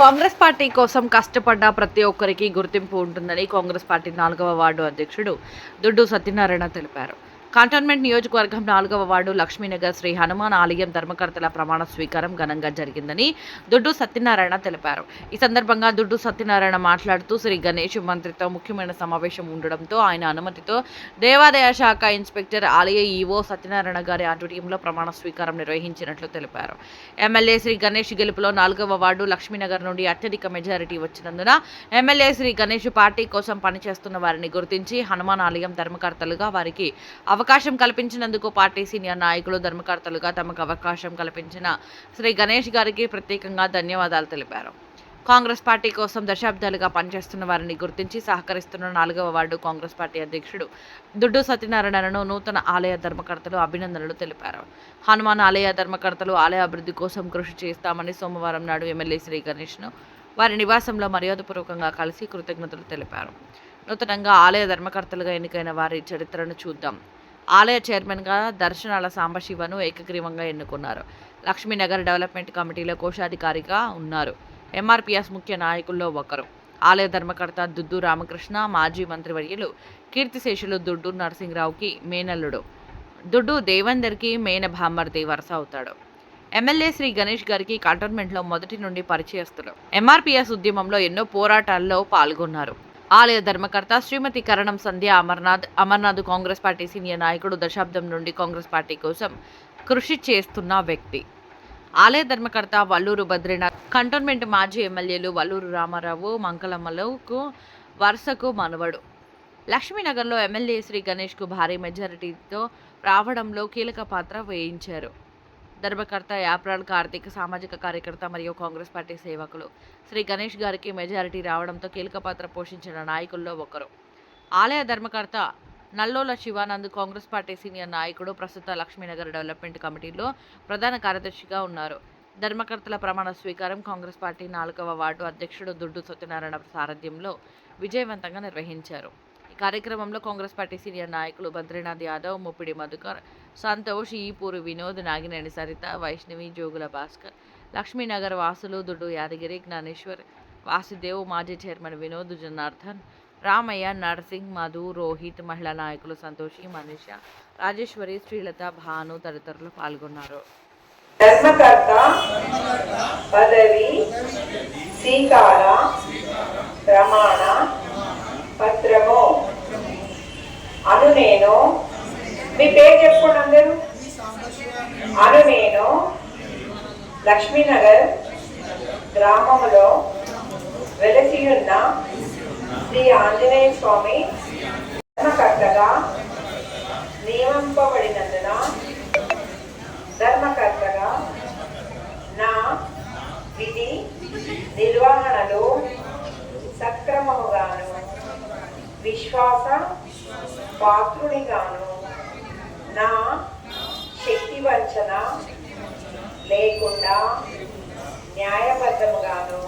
Congress party కోసం కష్టపడ్డ ప్రతి ఒక్కరికి గుర్తింపు ఉంటుందని కాంగ్రెస్ పార్టీ 4వ వార్డు అధ్యక్షుడు దుడ్డు సత్యనారాయణ తెలిపారు. కంటోన్మెంట్ నియోజకవర్గం 4వ వార్డు లక్ష్మీనగర్ శ్రీ హనుమాన్ ఆలయం ధర్మకర్తల ప్రమాణ స్వీకారం ఘనంగా జరిగిందని దుడ్డు సత్యనారాయణ తెలిపారు. ఈ సందర్భంగా దుడ్డు సత్యనారాయణ మాట్లాడుతూ శ్రీ గణేష్ మంత్రితో ముఖ్యమైన సమావేశం ఉండడంతో ఆయన అనుమతితో దేవాదాయ శాఖ ఇన్స్పెక్టర్ ఆలయ ఈవో సత్యనారాయణ గారి ఆధ్వర్యంలో ప్రమాణ స్వీకారం నిర్వహించినట్లు తెలిపారు. ఎమ్మెల్యే శ్రీ గణేష్ గెలుపులో 4వ వార్డు లక్ష్మీనగర్ నుండి అత్యధిక మెజారిటీ వచ్చినందున ఎమ్మెల్యే శ్రీ గణేష్ పార్టీ కోసం పనిచేస్తున్న వారిని గుర్తించి హనుమాన్ ఆలయం ధర్మకర్తలుగా వారికి అవకాశం కల్పించినందుకు పార్టీ సీనియర్ నాయకులు ధర్మకర్తలుగా తమకు అవకాశం కల్పించిన శ్రీ గణేష్ గారికి ప్రత్యేకంగా ధన్యవాదాలు తెలిపారు. కాంగ్రెస్ పార్టీ కోసం దశాబ్దాలుగా పనిచేస్తున్న వారిని గుర్తించి సహకరిస్తున్న 4వ వార్డు కాంగ్రెస్ పార్టీ అధ్యక్షుడు దుడ్డు సత్యనారాయణను నూతన ఆలయ ధర్మకర్తలు అభినందనలు తెలిపారు. హనుమాన్ ఆలయ ధర్మకర్తలు ఆలయ అభివృద్ధి కోసం కృషి చేస్తామని సోమవారం నాడు ఎమ్మెల్యే శ్రీ గణేష్ను వారి నివాసంలో మర్యాదపూర్వకంగా కలిసి కృతజ్ఞతలు తెలిపారు. నూతనంగా ఆలయ ధర్మకర్తలుగా ఎన్నికైన వారి చరిత్రను చూద్దాం. ఆలయ చైర్మన్గా దర్శనాల సాంబశివను ఏకగ్రీవంగా ఎన్నుకున్నారు. లక్ష్మీనగర్ డెవలప్మెంట్ కమిటీలో కోశాధికారిగా ఉన్నారు. ఎంఆర్పీఎస్ ముఖ్య నాయకుల్లో ఒకరు. ఆలయ ధర్మకర్త దుద్దు రామకృష్ణ మాజీ మంత్రివర్యులు కీర్తిశేషులు దుడ్డు నరసింహరావుకి మేనల్లుడు. దుడ్డు దేవేందర్కి మేన భామర్ది వరుస అవుతాడు. ఎమ్మెల్యే శ్రీ గణేష్ గారికి కంటోన్మెంట్లో మొదటి నుండి పరిచయస్తులు. ఎంఆర్పీఎస్ ఉద్యమంలో ఎన్నో పోరాటాల్లో పాల్గొన్నారు. ఆలయ ధర్మకర్త శ్రీమతి కరణం సంధ్య అమర్నాథ్ కాంగ్రెస్ పార్టీ సీనియర్ నాయకుడు దశాబ్దం నుండి కాంగ్రెస్ పార్టీ కోసం కృషి చేస్తున్న వ్యక్తి. ఆలయ ధర్మకర్త వల్లూరు బద్రీనాథ్ కంటోన్మెంట్ మాజీ ఎమ్మెల్యేలు వల్లూరు రామారావు మంకలమ్మలకు వరుసకు మనవడు. లక్ష్మీనగర్లో ఎమ్మెల్యే శ్రీ గణేష్కు భారీ మెజారిటీతో రావడంలో కీలక పాత్ర వహించారు. ధర్మకర్త యాప్రాల్ కార్తీక్ సామాజిక కార్యకర్త మరియు కాంగ్రెస్ పార్టీ సేవకులు. శ్రీ గణేష్ గారికి మెజారిటీ రావడంతో కీలక పాత్ర పోషించిన నాయకుల్లో ఒకరు. ఆలయ ధర్మకర్త నల్లోల శివానంద్ కాంగ్రెస్ పార్టీ సీనియర్ నాయకుడు. ప్రస్తుత లక్ష్మీనగర్ డెవలప్మెంట్ కమిటీలో ప్రధాన కార్యదర్శిగా ఉన్నారు. ధర్మకర్తల ప్రమాణ స్వీకారం కాంగ్రెస్ పార్టీ 4వ వార్డు అధ్యక్షుడు దుడ్డు సత్యనారాయణ సారథ్యంలో విజయవంతంగా నిర్వహించారు. ఈ కార్యక్రమంలో కాంగ్రెస్ పార్టీ సీనియర్ నాయకులు బద్రీనాథ్ యాదవ్, ముప్పిడి మధుకర్, సంతోష్, ఈపూరు వినోద్, నాగినేని సరిత, వైష్ణవి, జోగుల భాస్కర్, లక్ష్మీనగర్ వాసులు దుడ్డు యాదగిరి, జ్ఞానేశ్వర్, వాసుదేవ్, మాజీ చైర్మన్ వినోద్, జనార్దన్, రామయ్య, నర్సింగ్, మధు, రోహిత్, మహిళా నాయకులు సంతోషి, మనీష, రాజేశ్వరి, శ్రీలత, భాను తదితరులు పాల్గొన్నారు. ధర్మకర్త పదవి స్వీకార ప్రమాణ పత్రము అను నేను, మీ పేరు చెప్పుకోండి అందరూ. అను నేను లక్ష్మీనగర్ గ్రామంలో వెలసి ఉన్న శ్రీ ఆంజనేయ స్వామి ధర్మకర్తగా నియమింపబడినందున ధర్మకర్తగా నా విధి నిర్వహణలో సక్రమముగాను విశ్వాస పాత్రునిగాను నా శక్తి వంచన లేకుండా న్యాయబద్ధముగాను